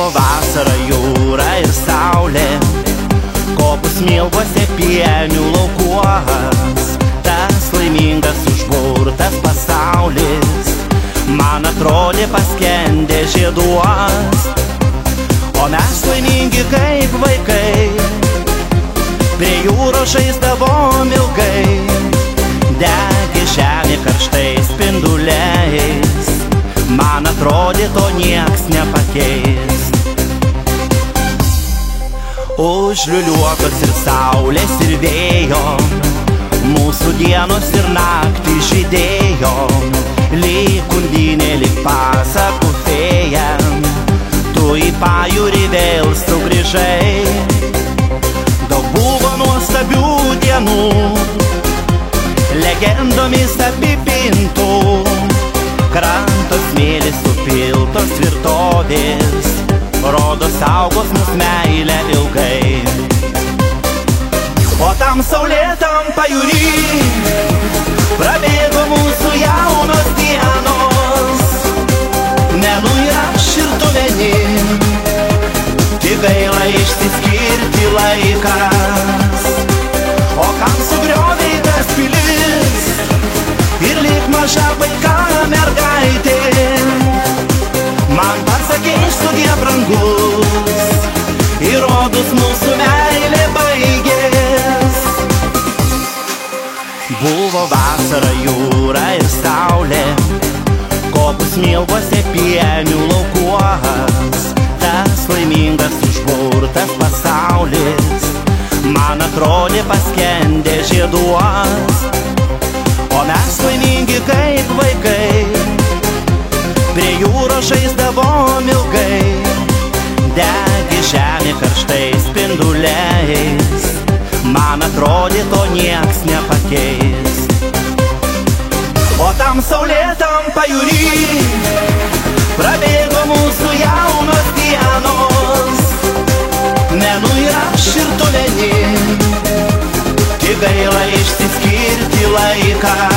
Buvo vasara, jūra ir saulė, kopų smilguose pienių laukuos. Tas laimingas užburtas pasaulis man atrodė paskendė žieduos. O mes laimingi kaip vaikai, prie jūros žaisdavom ilgai. Degė žemė karštais spinduliais, man atrodė to nieks nepakeis. Už liuliuokos ir saulės ir vėjo mūsų dienos ir naktį žydėjo. Lyg undinė, lyg pasakų fėja, tu į pajūrį vėl sugrįžai. Daug buvo nuostabių dienų, legendomis apipintų. Kranto smėlis supiltos tvirtovės, rodo saugos mus meilę ilgai. O tam saulėtam pajūry prabėgo mūsų jaunos dienos. Menu ir aš ir tu vieni, tik gaila išsiskirti laikas. O kam sugriovei tas pilis ir lyg maža vaiką mergaitė, man pasakys sudie brangus, įrodus mūsų meilė baigės. Buvo vasara, jūra ir saulė, kopų smilguose pienių laukuos. Tas laimingas užburtas pasaulis man atrodė paskendė žieduos. O mes laimingi kaip vaikai, prie jūros žaisdavom ilgai. Degė žemė karštais spinduliais, man atrodė to nieks nepakeis. O tam saulėtam pajūry prabėgo mūsų jaunos dienos. Menu ir aš ir tu vieni, tik gaila išsiskirti laiką.